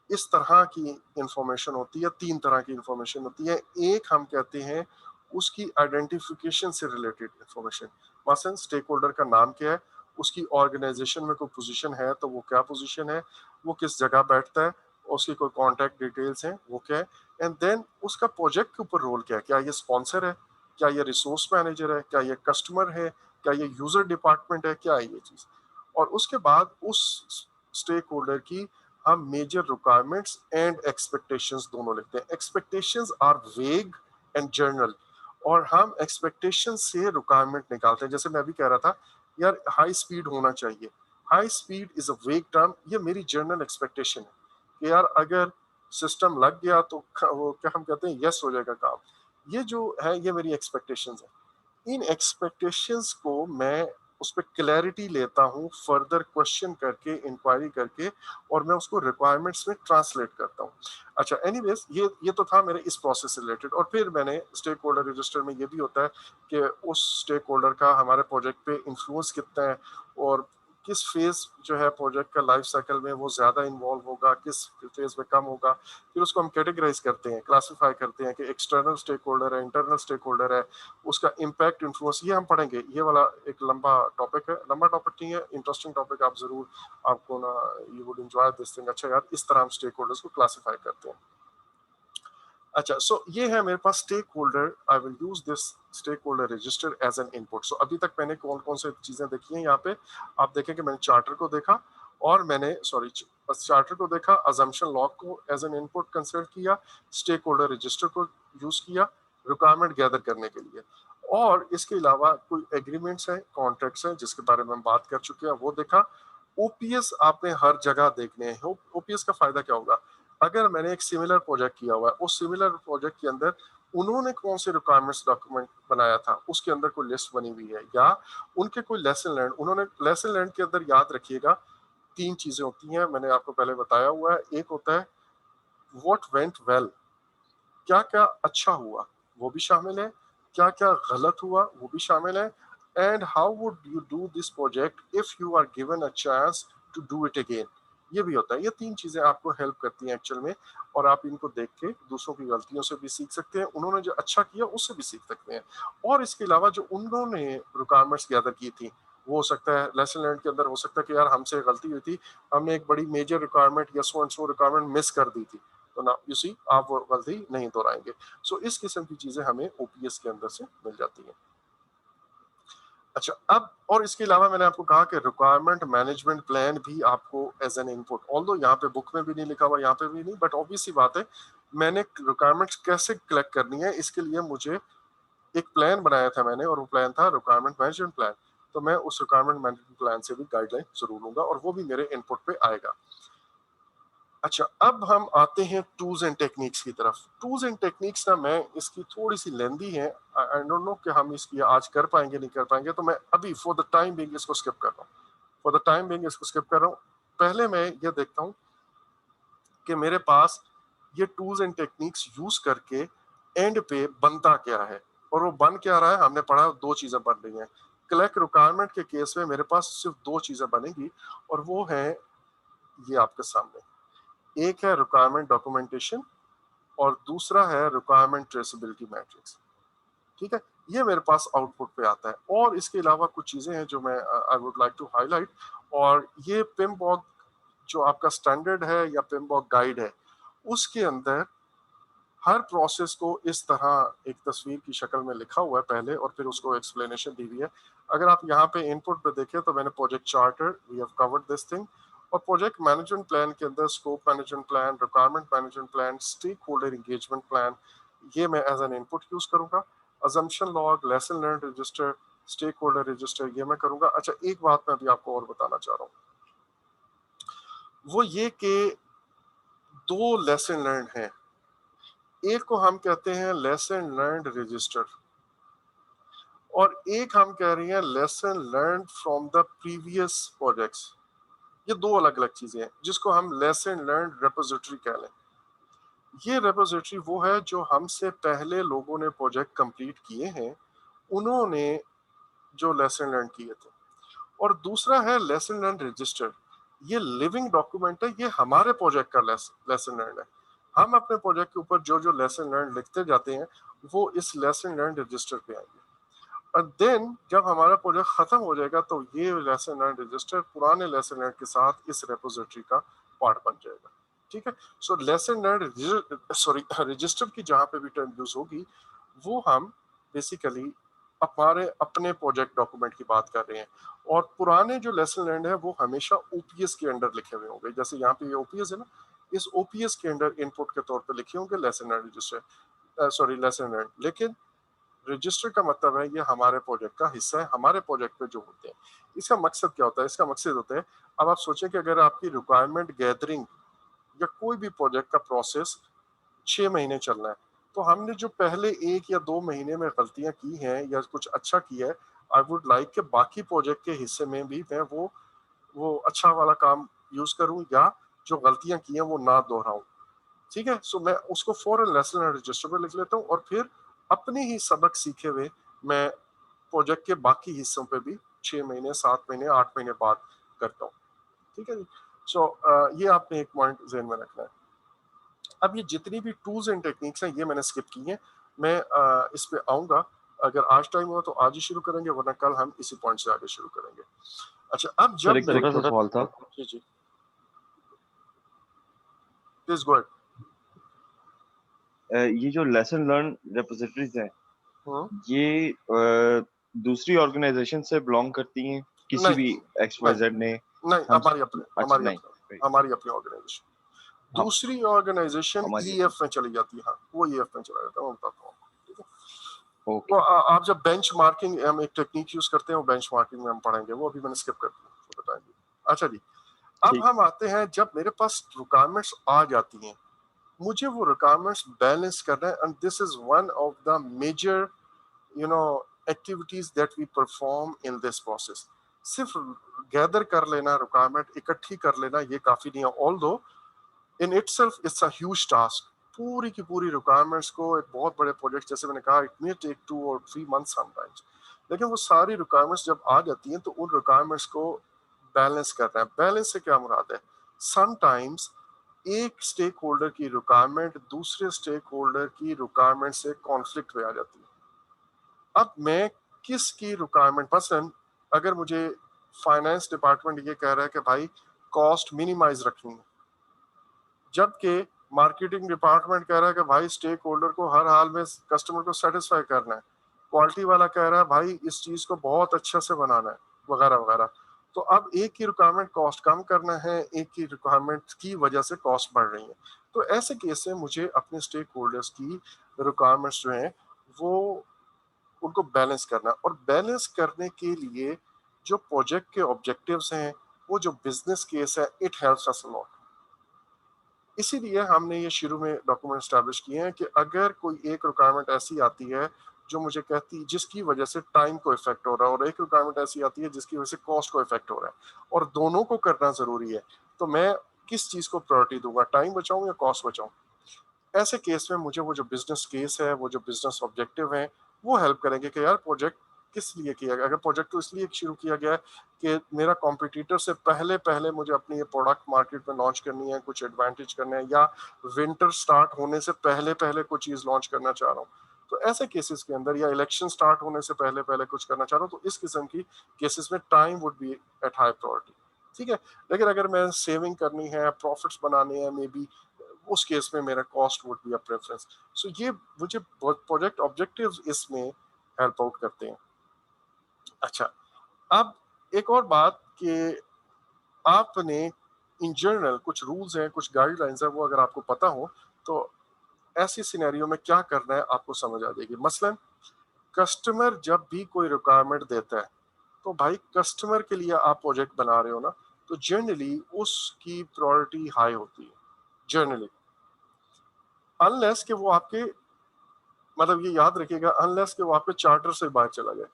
इस तरह की इंफॉर्मेशन होती है, तीन तरह की इंफॉर्मेशन होती है। एक हम कहते हैं उसकी आइडेंटिफिकेशन से रिलेटेड इंफॉर्मेशन, मसलन स्टेक होल्डर का नाम क्या है, उसकी ऑर्गेनाइजेशन में कोई पोजीशन है तो वो क्या पोजीशन है, वो किस जगह बैठता है, उसकी कोई कॉन्टैक्ट डिटेल्स हैं वो क्या है, एंड देन उसका प्रोजेक्ट के ऊपर रोल क्या है, क्या ये स्पॉन्सर है, क्या ये रिसोर्स मैनेजर है, क्या ये कस्टमर है, क्या ये यूजर डिपार्टमेंट है, क्या है ये चीज। और उसके बाद उस स्टेक होल्डर की हम मेजर रिक्वायरमेंट्स एंड एक्सपेक्टेशंस दोनों लिखते हैं। एक्सपेक्टेशंस आर वेग एंड जनरल, और हम एक्सपेक्टेशन से रिक्वायरमेंट निकालते हैं। जैसे मैं अभी कह रहा था यार हाई स्पीड होना चाहिए, हाई स्पीड इज अ वेग टर्म, ये मेरी जनरल एक्सपेक्टेशन है कि यार अगर सिस्टम लग गया तो वो क्या हम कहते हैं यस हो जाएगा काम। ये जो है ये मेरी एक्सपेक्टेशंस है। इन एक्सपेक्टेशंस को मैं उस पर क्लैरिटी लेता हूँ फर्दर क्वेश्चन करके, इंक्वायरी करके, और मैं उसको रिक्वायरमेंट्स में ट्रांसलेट करता हूँ। अच्छा, एनीवेज ये तो था मेरे इस प्रोसेस से रिलेटेड। और फिर मैंने स्टेक होल्डर रजिस्टर में ये भी होता है कि उस स्टेक होल्डर का हमारे प्रोजेक्ट पे इन्फ्लुएंस कितना है, और किस फेज जो है प्रोजेक्ट का लाइफ साइकिल में वो ज्यादा इन्वॉल्व होगा, किस फेज में कम होगा। फिर उसको हम कैटेगराइज करते हैं, क्लासिफाई करते हैं कि एक्सटर्नल स्टेक होल्डर है, इंटरनल स्टेक होल्डर है, उसका इम्पैक्ट इन्फ्लुएंस, ये हम पढ़ेंगे। ये वाला एक लंबा टॉपिक है, लंबा टॉपिक नहीं है, इंटरेस्टिंग टॉपिक, आप जरूर, आपको ना you would enjoy this thing. अच्छा यार, इस तरह हम स्टेक होल्डर्स को क्लासिफाई करते हैं। अच्छा, सो ये है मेरे पास stakeholder. I will use this stakeholder register as an input. So अभी तक मैंने कौन कौन से चीजें देखी हैं यहाँ पे, आप देखें कि मैंने चार्टर को देखा, और मैंने सॉरी बस चार्टर को देखा, अजम्पशन लॉग को एज एन इनपुट कंसिडर किया, स्टेक होल्डर रजिस्टर को यूज किया रिक्वायरमेंट गैदर करने के लिए, और इसके अलावा कोई एग्रीमेंट्स हैं, कॉन्ट्रैक्ट्स हैं जिसके बारे में हम बात कर चुके हैं वो देखा। ओपीएस आपने हर जगह देखने हैं। ओपीएस का फायदा क्या होगा, अगर मैंने एक सिमिलर प्रोजेक्ट किया हुआ है, उस सिमिलर प्रोजेक्ट के अंदर उन्होंने कौन से रिक्वायरमेंट्स डॉक्यूमेंट बनाया था उसके अंदर कोई लिस्ट बनी हुई है, या उनके कोई लेसन लर्न, उन्होंने लेसन लर्न के अंदर याद रखिएगा तीन चीजें होती हैं, मैंने आपको पहले बताया हुआ है। एक होता है व्हाट वेंट वेल, क्या क्या अच्छा हुआ वो भी शामिल है, क्या क्या गलत हुआ वो भी शामिल है, and how would you do this project if you are given a chance to do it again, ये भी होता है। ये तीन चीजें आपको हेल्प करती हैं एक्चुअल में, और आप इनको देख के दूसरों की गलतियों से भी सीख सकते हैं, उन्होंने जो अच्छा किया उससे भी सीख सकते हैं। और इसके अलावा जो उन्होंने रिक्वायरमेंट्स गैदर की थी, वो हो सकता है लेसन लर्न के अंदर हो सकता है कि यार हमसे गलती हुई थी, हमने एक बड़ी मेजर रिक्वायरमेंट या so and so requirement miss कर दी थी, तो ना यू सी आप वो गलती नहीं दोहराएंगे। सो इस किस्म की चीजें हमें ओपीएस के अंदर से मिल जाती हैं। अच्छा, अब और इसके अलावा मैंने आपको कहा कि रिक्वायरमेंट मैनेजमेंट प्लान भी आपको एज एन इनपुट, ऑल्दो यहाँ पे बुक में भी नहीं लिखा हुआ, यहाँ पे भी नहीं, बट ऑब्वियस सी बात है, मैंने रिक्वायरमेंट्स कैसे कलेक्ट करनी है इसके लिए मुझे एक प्लान बनाया था मैंने, और वो प्लान था रिक्वायरमेंट मैनेजमेंट प्लान। तो मैं उस रिक्वायरमेंट मैनेजमेंट प्लान से भी गाइडलाइन जरूर लूंगा, और वो भी मेरे इनपुट पे आएगा। अच्छा, अब हम आते हैं टूल्स एंड टेक्निक्स की तरफ। टूल्स एंड टेक्निक्स ना, मैं इसकी थोड़ी सी लेंदी है, आई डोंट नो कि हम इसकी आज कर पाएंगे नहीं कर पाएंगे, तो मैं अभी फॉर द टाइम बिंग इसको स्किप कर रहा हूँ, फॉर द टाइम बिंग इसको स्किप कर रहा हूँ। पहले मैं ये देखता हूँ कि मेरे पास ये टूल्स एंड टेक्निक्स यूज करके एंड पे बनता क्या है, और वो बन क्या रहा है। हमने पढ़ा दो चीजें बन रही हैं। कलेक्ट रिक्वायरमेंट के केस में मेरे पास सिर्फ दो चीजें बनेगी, और वो है ये आपके सामने। एक है रिक्वायरमेंट डॉक्यूमेंटेशन, और दूसरा है रिक्वायरमेंट ट्रेसेबिलिटी मैट्रिक्स। ठीक है, ये मेरे पास आउटपुट पे आता है। और इसके अलावा कुछ चीजें हैं जो मैं I would like to highlight. और ये पिमबॉक जो आपका स्टैंडर्ड है या पिमबॉक गाइड है, उसके अंदर हर प्रोसेस को इस तरह एक तस्वीर की शक्ल में लिखा हुआ है पहले, और फिर उसको एक्सप्लेनेशन दी हुई है। अगर आप यहाँ पे इनपुट पे देखें तो मैंने project charter, we have covered this thing, और प्रोजेक्ट मैनेजमेंट प्लान के अंदर scope management plan, requirement management plan, stakeholder engagement plan, ये मैं एज एन इनपुट यूज करूंगा। Assumption log, lesson learn register, stakeholder register, ये मैं करूंगा। अच्छा, एक बात मैं अभी आपको और बताना चाह रहा हूँ, वो ये कि दो लेसन लर्न हैं। एक को हम कहते हैं लेसन लर्न रजिस्टर और एक हम कह रहे हैं lesson learn from the previous projects. ये दो अलग अलग चीजें हैं जिसको हम लेसन लर्न रेपोजिटरी कह लें। ये रेपोजिटरी वो है जो हमसे पहले लोगों ने प्रोजेक्ट कंप्लीट किए हैं, उन्होंने जो लेसन लर्न किए थे। और दूसरा है लेसन लर्न रजिस्टर। ये लिविंग डॉक्यूमेंट है, ये हमारे प्रोजेक्ट का लेसन लर्न है। हम अपने प्रोजेक्ट के ऊपर जो जो लेसन लर्न लिखते जाते हैं वो इस लेसन लर्न रजिस्टर पे आएंगे। और देन जब हमारा प्रोजेक्ट खत्म हो जाएगा तो ये लेसन लर्न रजिस्टर पुराने लेसन लर्न के साथ इस रेपोजिटरी का पार्ट बन जाएगा। ठीक है। सो लेसन लर्न रजिस्टर की जहां पे भी टर्म यूज होगी वो हम बेसिकली हमारे अपने प्रोजेक्ट डॉक्यूमेंट की बात कर रहे हैं। और पुराने जो लेसन लर्न है वो हमेशा ओपीएस के अंडर लिखे हुए होंगे। जैसे यहाँ पे ये ओपीएस है ना, इस ओपीएस के अंडर इनपुट के तौर पे लिखे होंगे lesson learn register, lesson learn. लेकिन रजिस्टर का मतलब है ये हमारे प्रोजेक्ट का हिस्सा है, हमारे प्रोजेक्ट पे जो होते हैं। इसका मकसद क्या होता है? इसका मकसद होता है, अब आप सोचें कि अगर आपकी रिक्वायरमेंट गैदरिंग या कोई भी प्रोजेक्ट का प्रोसेस 6 महीने चलना है, तो हमने जो पहले 1 या 2 महीने में गलतियां की हैं या कुछ अच्छा किया है, आई वुड लाइक कि बाकी प्रोजेक्ट के हिस्से में भी मैं वो अच्छा वाला काम यूज करूं या जो गलतियां की हैं वो ना दोहराऊं। ठीक है। सो मैं उसको फॉरन लेसन रजिस्टर पे लिख लेता हूँ और फिर अपने ही सबक सीखे हुए मैं प्रोजेक्ट के बाकी हिस्सों पे भी 6 महीने, 7 महीने, 8 महीने बाद करता हूँ। ठीक है जी। सो ये आपने एक पॉइंट जहन में रखना है। अब ये जितनी भी टूल्स एंड टेक्निक्स हैं ये मैंने स्किप की हैं, मैं इस पे आऊंगा। अगर आज टाइम हुआ तो आज ही शुरू करेंगे, वरना कल हम इसी पॉइंट से आगे शुरू करेंगे। अच्छा, अब सर जब एक छोटा सा सवाल था। जी जी, प्लीज गो ये जो लेसन लर्न रेपोजिटरीज हैं, अहेड। ये दूसरी ऑर्गेनाइजेशन से बिलोंग करती हैं, किसी नहीं भी नहीं XYZ ने? नहीं, हम अच्छा हमारी नहीं, अपनी right, हमारी अपनी ऑर्गेनाइजेशन। हम दूसरी ऑर्गेनाइजेशन हमारी अपनी। ईएफ में चली जाती है। हाँ, वो ईएफ में चला जाता है, मैं बताता हूँ आपको, ठीक है। वो ओके। आप जब बेंच मार्किंग, हम एक टेक्निक यूज करते हैं, वो बेंच मार्किंग में हम पढ़ेंगे, वो अभी मैंने स्किप कर दिया, तो बताएंगे। अच्छा जी, अब ठीक। हम आते हैं जब मेरे पास रिक्वायरमेंट्स आ जाती हैं, मुझे वो रिक्वायरमेंट्स बैलेंस करना है। And this is one of the major you know activities that we perform in this process. सिर्फ गैदर कर लेना, रिक्वायरमेंट इकट्ठी कर लेना, ये काफी नहीं है। Although in itself it's a huge task. पूरी की पूरी रिक्वायरमेंट्स को एक बहुत बड़े प्रोजेक्ट जैसे मैंने कहा, इट मे टेक 2 और 3 मंथ्स समटाइम्स। लेकिन वो सारी रिक्वायरमेंट्स जब आ जाती हैं तो उन रिक्वायरमेंट्स को बैलेंस करना है। बैलेंस से क्या मुराद है? समटाइम्स एक स्टेक होल्डर की रिक्वायरमेंट दूसरे स्टेक होल्डर की रिक्वायरमेंट से कॉन्फ्लिक्ट में आ जाती है। अब मैं किसकी रिक्वायरमेंट, मसलन अगर मुझे फाइनेंस डिपार्टमेंट ये कह रहा है कि भाई कॉस्ट मिनिमाइज रखनी है, जबकि मार्केटिंग डिपार्टमेंट कह रहा है कि भाई स्टेक होल्डर को हर हाल में कस्टमर को सेटिस्फाई करना है, क्वालिटी वाला कह रहा है भाई इस चीज को बहुत अच्छे से बनाना है, वगैरह वगैरह। तो अब एक की रिक्वायरमेंट कॉस्ट कम करना है, एक की रिक्वायरमेंट की वजह से कॉस्ट बढ़ रही है। तो ऐसे केस में मुझे अपने स्टेक होल्डर्स की रिक्वायरमेंट्स जो हैं वो उनको बैलेंस करना, और बैलेंस करने के लिए जो प्रोजेक्ट के ऑब्जेक्टिव्स हैं, वो जो बिजनेस केस है, it helps us a lot. इसीलिए हमने ये शुरू में डॉक्यूमेंट स्टैब्लिश किए हैं कि अगर कोई एक रिक्वायरमेंट ऐसी आती है जो मुझे कहती जिसकी वजह से टाइम को इफेक्ट हो रहा है, और एक रिक्वायरमेंट ऐसी आती है जिसकी वजह से कॉस्ट को इफेक्ट हो रहा है, और दोनों को करना जरूरी है, तो मैं किस चीज को प्रायोरिटी दूंगा, टाइम बचाऊं या कॉस्ट बचाऊं? ऐसे केस में मुझे वो जो बिजनेस केस है, वो जो बिजनेस ऑब्जेक्टिव है, वो हेल्प करेंगे कि यार प्रोजेक्ट किस लिए किया गया। अगर प्रोजेक्ट तो इसलिए शुरू किया गया है कि मेरा कॉम्पिटिटर से पहले पहले मुझे अपनी ये प्रोडक्ट मार्केट में लॉन्च करनी है, कुछ एडवांटेज करना है, या विंटर स्टार्ट होने से पहले पहले कुछ चीज लॉन्च करना चाह रहा हूँ, तो ऐसे केसेस के अंदर, या इलेक्शन स्टार्ट होने से पहले पहले कुछ करना चाह रहा हूँ, तो इस किस्म की केसेस में time would be at high priority. ठीक है। लेकिन अगर मैं सेविंग करनी है, प्रॉफिट्स बनाने हैं, मे बी, उस केस में मेरा cost would be a preference. So ये मुझे प्रोजेक्ट ऑब्जेक्टिव्स इसमें हेल्प आउट करते हैं। अच्छा, अब एक और बात कि आपने इन जनरल कुछ रूल्स हैं, कुछ गाइडलाइंस हैं, वो अगर आपको पता हो तो ऐसी सिनेरियो में क्या करना है आपको समझ आ जाएगी। मसलन कस्टमर जब भी कोई रिक्वायरमेंट देता है, तो भाई कस्टमर के लिए आप प्रोजेक्ट बना रहे हो ना, तो जनरली उसकी प्रायोरिटी हाई होती है, जनरली। अनलेस कि वो आपके, मतलब ये याद रखिएगा, अनलेस कि वो आपके चार्टर से बाहर चला जाए।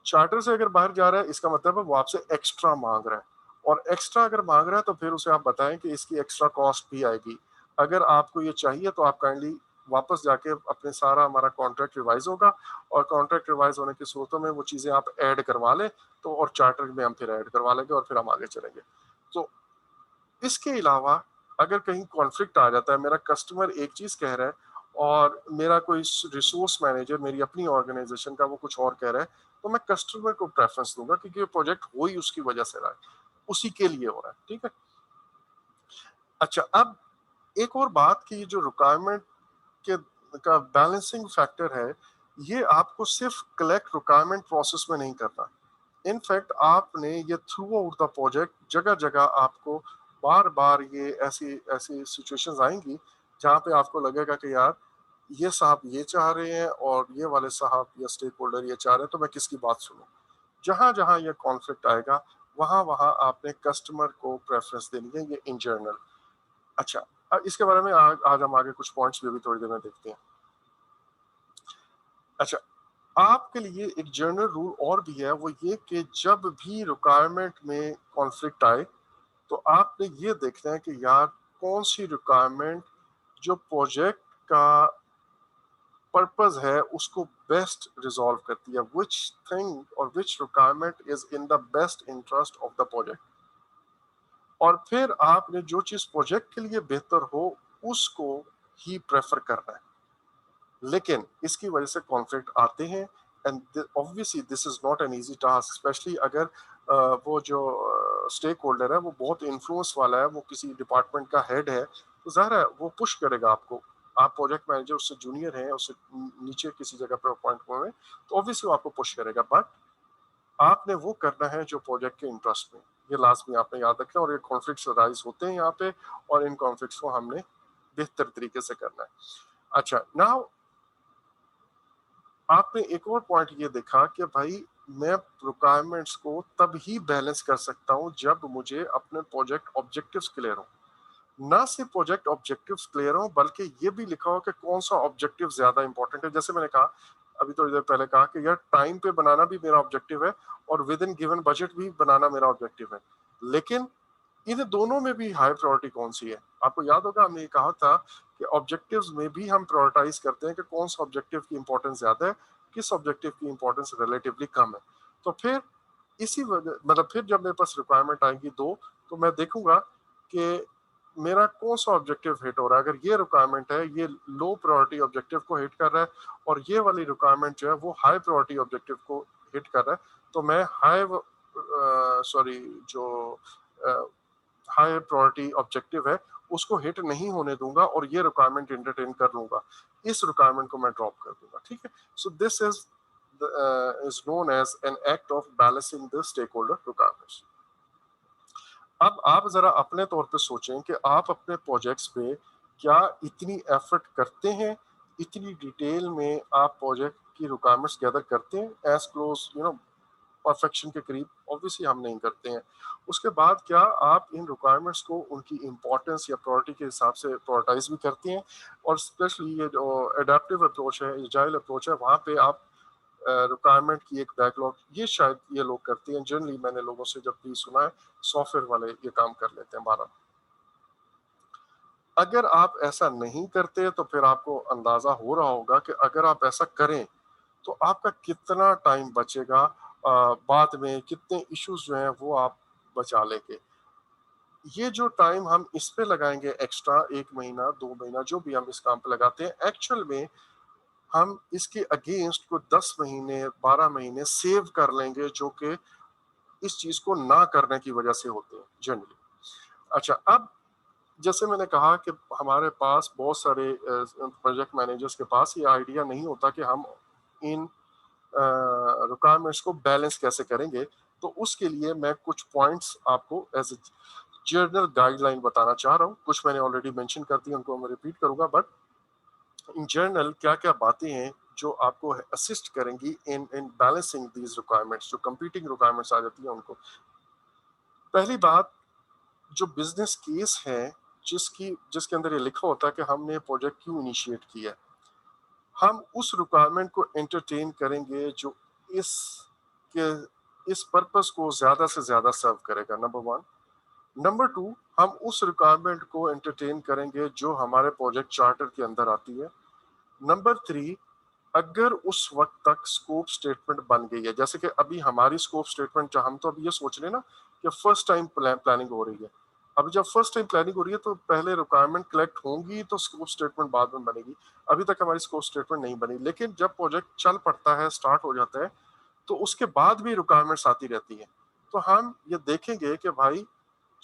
चार्टर से अगर बाहर जा रहा है इसका मतलब है वो आपसे एक्स्ट्रा मांग रहा है, और एक्स्ट्रा अगर मांग रहा है तो फिर उसे आप बताएं कि इसकी एक्स्ट्रा कॉस्ट भी आएगी। अगर आपको ये चाहिए तो आप काइंडली वापस जाके अपने, सारा हमारा कॉन्ट्रैक्ट रिवाइज होगा, और कॉन्ट्रैक्ट रिवाइज होने की सूरतों में वो चीज़ें आप ऐड करवा लें, तो और चार्टर में हम फिर ऐड करवा लेंगे और फिर हम आगे चलेंगे। तो इसके अलावा अगर कहीं कॉन्फ्लिक्ट आ जाता है, मेरा कस्टमर एक चीज़ कह रहा है और मेरा कोई रिसोर्स मैनेजर मेरी अपनी ऑर्गेनाइजेशन का वो कुछ और कह रहा है, तो मैं कस्टमर को प्रेफरेंस दूंगा, क्योंकि ये प्रोजेक्ट हो ही उसकी वजह से रहा है, उसी के लिए हो रहा है। ठीक है। अच्छा, अब एक और बात की, जो रिक्वायरमेंट के का बैलेंसिंग फैक्टर है, ये आपको सिर्फ कलेक्ट रिक्वायरमेंट प्रोसेस में नहीं करना। इनफैक्ट आपने ये थ्रू आउट द प्रोजेक्ट जगह जगह आपको बार बार ये ऐसी ऐसी सिचुएशंस आएंगी जहाँ पे आपको लगेगा कि यार ये साहब ये चाह रहे हैं और ये वाले साहब या स्टेक होल्डर ये चाह रहे हैं, तो मैं किसकी बात सुनूं। जहां जहां ये कॉन्फ्लिक्ट आएगा वहां वहां आपने कस्टमर को प्रेफरेंस देनी है, ये इन जनरल। अच्छा, अब इसके बारे में आज हम आगे कुछ पॉइंट्स भी अभी थोड़ी देर में देखते हैं। अच्छा, आपके लिए एक जनरल रूल और भी है, वो ये कि जब भी रिक्वायरमेंट में कॉन्फ्लिक्ट आए तो आपने ये देखना है कि यार कौन सी रिक्वायरमेंट जो प्रोजेक्ट का पर्पस है उसको बेस्ट रिजॉल्व करती है, विच थिंग और which requirement is in the best interest of the project, और फिर आपने जो चीज प्रोजेक्ट के लिए बेहतर हो उसको ही प्रेफर करना है। लेकिन इसकी वजह से कॉन्फ्लिक्ट आते हैं, and obviously this is not an easy task, specially अगर वो जो स्टेक होल्डर है वो बहुत इन्फ्लुएंस वाला है, वो किसी डिपार्टमेंट का हेड है, तो जाहिर है वो पुश करेगा आपको। आप प्रोजेक्ट मैनेजर उससे जूनियर हैं, उससे नीचे किसी जगह पर अपॉइंट हुए हैं, तो ऑब्वियसली वो आपको पुश करेगा, बट आपने वो करना है जो प्रोजेक्ट के इंटरेस्ट में। ये लाजमी आपने याद रखना, और ये कॉन्फ्लिक्ट्स राइज होते हैं यहाँ पे, और इन कॉन्फ्लिक्ट्स को हमने बेहतर तरीके से करना है। अच्छा, नाउ आपने एक और पॉइंट ये देखा कि भाई मैं रिक्वायरमेंट्स को तब ही बैलेंस कर सकता हूँ जब मुझे अपने प्रोजेक्ट ऑब्जेक्टिव्स क्लियर हो। ना सिर्फ प्रोजेक्ट ऑब्जेक्टिव्स क्लियर हो, बल्कि ये भी लिखा हो कि कौन सा ऑब्जेक्टिव ज्यादा इंपॉर्टेंट है। जैसे मैंने कहा अभी थोड़ी देर पहले कहा कि यार टाइम पे बनाना भी मेरा ऑब्जेक्टिव है, और विद इन गिवन बजट भी बनाना मेरा ऑब्जेक्टिव है। लेकिन इन दोनों में भी हाई प्रायोरिटी कौन सी है? आपको याद होगा हमने ये कहा था कि ऑब्जेक्टिव्स में भी हम प्रायोरिटाइज करते हैं कि कौन सा ऑब्जेक्टिव की इंपॉर्टेंस ज्यादा है, किस ऑब्जेक्टिव की इंपॉर्टेंस रिलेटिवली कम है। तो फिर इसी वजह, मतलब फिर जब मेरे पास रिक्वायरमेंट आएगी दो, तो मैं देखूंगा कि मेरा कौन सा ऑब्जेक्टिव हिट हो रहा है। अगर ये रिक्वायरमेंट है ये लो प्रायोरिटी ऑब्जेक्टिव को हिट कर रहा है, और ये वाली रिक्वायरमेंट जो है वो हाई प्रायोरिटी ऑब्जेक्टिव को हिट कर रहा है, तो मैं हाई, सॉरी, जो हाई प्रायोरिटी ऑब्जेक्टिव है उसको हिट नहीं होने दूंगा, और ये रिक्वायरमेंट एंटरटेन कर लूंगा, इस रिक्वायरमेंट को मैं ड्रॉप कर दूंगा। ठीक है। So this is known as an act of balancing the stakeholder requirements. अब आप जरा अपने तौर पे सोचें कि आप अपने प्रोजेक्ट्स पे क्या इतनी एफर्ट करते हैं, इतनी डिटेल में आप प्रोजेक्ट की रिक्वायरमेंट्स गैदर करते हैं, एज क्लोज परफेक्शन के करीब? ऑब्वियसली हम नहीं करते हैं। उसके बाद क्या आप इन रिक्वायरमेंट्स को उनकी इंपॉर्टेंस या प्रायोरिटी के हिसाब से प्रायोरिटाइज भी करते हैं? और स्पेशली ये जो एडेप्टिव अप्रोच है, एजाइल अप्रोच है, वहाँ पे आप रिक्वायरमेंट की एक बैकलॉग, ये शायद ये लोग करते हैं। जनरली मैंने लोगों से जब भी सुना है सॉफ्टवेयर वाले ये काम कर लेते हैं हमारा। अगर आप ऐसा नहीं करते तो फिर आपको अंदाजा हो रहा होगा कि अगर आप ऐसा करें तो आपका कितना टाइम बचेगा, बाद में कितने इश्यूज जो हैं वो आप बचा लेंगे। ये जो टाइम हम इस पे लगाएंगे एक्स्ट्रा, 1 महीना 2 महीना जो भी हम इस काम पे लगाते हैं, एक्चुअल में हम इसके अगेंस्ट को 10 महीने 12 महीने सेव कर लेंगे, जो कि इस चीज को ना करने की वजह से होते हैं जनरली। अच्छा, अब जैसे मैंने कहा कि हमारे पास बहुत सारे प्रोजेक्ट मैनेजर्स के पास ये आइडिया नहीं होता कि हम इन रिक्वायरमेंट्स को बैलेंस कैसे करेंगे। तो उसके लिए मैं कुछ पॉइंट्स आपको एज ए जर्नल गाइडलाइन बताना चाह रहा हूँ। कुछ मैंने ऑलरेडी मेंशन कर दी, उनको मैं रिपीट करूंगा, बट इन जर्नल क्या क्या बातें हैं जो आपको असिस्ट करेंगी इन इन बैलेंसिंग दीज रिक्वायरमेंट्स, जो कंपीटिंग रिक्वायरमेंट्स आ जाती है उनको। पहली बात, जो बिजनेस केस है जिसके अंदर ये लिखा होता है कि हमने प्रोजेक्ट क्यों इनिशिएट किया है, हम उस रिक्वायरमेंट को एंटरटेन करेंगे जो इस के इस पर्पस को ज्यादा से ज्यादा सर्व करेगा, नंबर वन। नंबर टू, हम उस रिक्वायरमेंट को एंटरटेन करेंगे जो हमारे प्रोजेक्ट चार्टर के अंदर आती है। नंबर थ्री, अगर उस वक्त तक स्कोप स्टेटमेंट बन गई है, जैसे कि अभी हमारी स्कोप स्टेटमेंट, हम तो अभी ये सोच रहे हैं ना कि फर्स्ट टाइम प्लानिंग हो रही है। अभी जब फर्स्ट टाइम प्लानिंग हो रही है तो पहले रिक्वायरमेंट कलेक्ट होंगी तो स्कोप स्टेटमेंट बाद में बनेगी। अभी तक हमारी स्कोप स्टेटमेंट नहीं बनी, लेकिन जब प्रोजेक्ट चल पड़ता है, स्टार्ट हो जाता है, तो उसके बाद भी रिक्वायरमेंट्स आती रहती है। तो हम ये देखेंगे कि भाई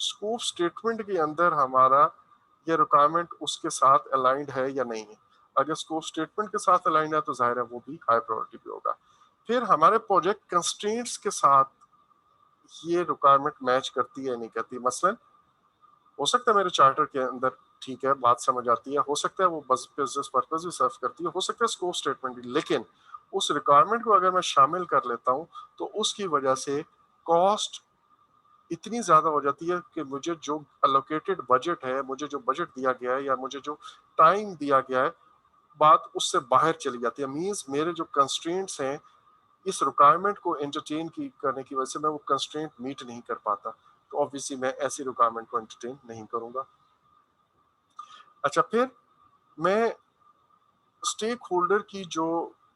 स्कोप स्टेटमेंट के अंदर हमारा ये रिक्वायरमेंट उसके साथ अलाइंड है या नहीं है। अगर स्कोप स्टेटमेंट के साथ अलाइंड है तो जाहिर है वो भी हाई प्रायोरिटी पे होगा। फिर हमारे प्रोजेक्ट कंस्ट्रेंट्स के साथ ये रिक्वायरमेंट मैच करती है नहीं करती। मसलन हो सकता है मेरे चार्टर के अंदर ठीक है, बात समझ आती है, हो सकता है वो बस बिजनेस पर्पज भी सर्व करती है, हो सकता है स्कोप स्टेटमेंट भी, लेकिन उस रिक्वायरमेंट को अगर मैं शामिल कर लेता हूँ तो उसकी वजह से कॉस्ट इतनी ज्यादा हो जाती है कि मुझे जो अलोकेटेड बजट है, मुझे जो बजट दिया गया है या मुझे जो टाइम दिया गया है, बात उससे बाहर चली जाती है। मींस मेरे जो कंस्ट्रेंट्स हैं इस रिक्वायरमेंट को एंटरटेन की करने की वजह से मैं वो कंस्ट्रेंट मीट नहीं कर पाता, तो ऑब्वियसली मैं ऐसी रिक्वायरमेंट को एंटरटेन नहीं करूंगा। अच्छा, फिर मैं स्टेक होल्डर की जो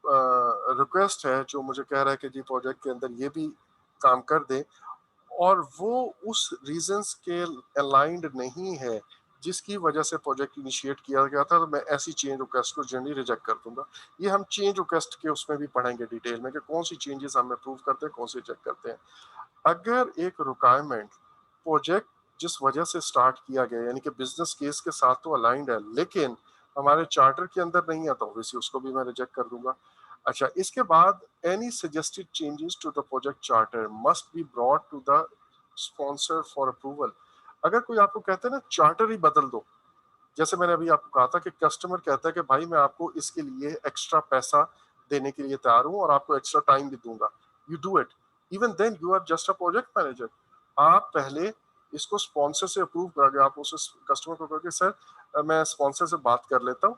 रिक्वेस्ट है, जो मुझे कह रहा है कि जी प्रोजेक्ट के अंदर ये भी काम कर दे, और वो उस रीजंस के अलाइंड नहीं है जिसकी वजह से प्रोजेक्ट इनिशिएट किया गया था, तो मैं ऐसी चेंज रिक्वेस्ट को जनरली रिजेक्ट कर दूंगा। ये हम चेंज रिक्वेस्ट के उसमें भी पढ़ेंगे डिटेल में कि कौन सी चेंजेस हम अप्रूव करते हैं, कौन सी चेक करते हैं। अगर एक रिक्वायरमेंट प्रोजेक्ट जिस वजह से स्टार्ट किया गया यानी कि बिजनेस केस के साथ तो अलाइंड है, लेकिन हमारे चार्टर के अंदर नहीं है, तो ऑब्वियसली उसको भी मैं रिजेक्ट कर दूंगा। अच्छा, इसके बाद any suggested changes to the project charter must be brought to the sponsor for approval. अगर कोई आपको कहता है ना चार्टर ही बदल दो, जैसे मैंने अभी आपको कहा था कि कस्टमर कहता है कि भाई मैं आपको इसके लिए एक्स्ट्रा पैसा देने के लिए तैयार हूं और आपको एक्स्ट्रा टाइम भी दूंगा, you do it, even then you are just a project manager. आप पहले इसको स्पॉन्सर से अप्रूव करोगे, आप उस कस्टमर को कहोगे सर मैं स्पॉन्सर से बात कर लेता हूँ,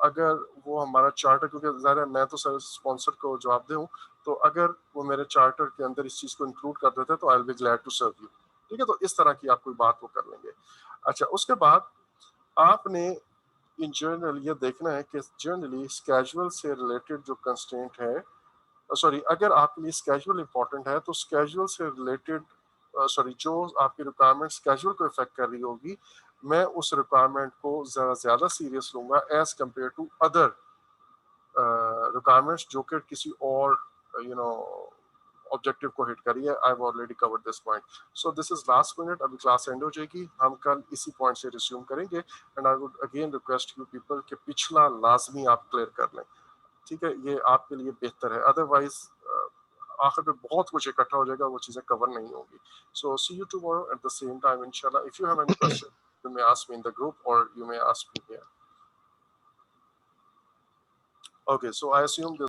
अगर वो हमारा चार्टर, क्योंकि ज़ाहिर है मैं तो सर स्पॉन्सर को जवाब दूँ, तो अगर वो मेरे चार्टर के अंदर इस चीज़ को इंक्लूड कर देते हैं तो I will be glad to serve you. ठीक है, तो इस तरह की आप कोई बात वो कर लेंगे। अच्छा, उसके बाद आपने इन जनरल ये देखना है कि जनरली स्केजुअल से रिलेटेड जो कंस्ट्रेंट है, सॉरी, अगर आपके लिए स्केजुअल इंपॉर्टेंट है तो स्केजुअल से रिलेटेड, सॉरी, जो आपकी रिक्वायरमेंट स्केजुअल को इफेक्ट कर रही होगी, मैं उस रिक्वायरमेंट को ज़रा ज़्यादा सीरियस लूंगा as compare to other requirements जो कि किसी और यू नो ऑब्जेक्टिव को हिट करी है। I have already covered this point, so this is last minute, अभी क्लास एंड हो जाएगी, हम कल इसी पॉइंट से रिज्यूम करेंगे। And I would again request you people कि पिछला लाजमी आप क्लियर कर लें, ठीक है, ये आपके लिए बेहतर है, अदरवाइज आखिर में बहुत कुछ इकट्ठा हो जाएगा, वो चीजें कवर नहीं होंगी। So see you tomorrow at the same time इंशाल्लाह। If you have any question you may ask me in the group or you may ask me here. Okay, so I assume this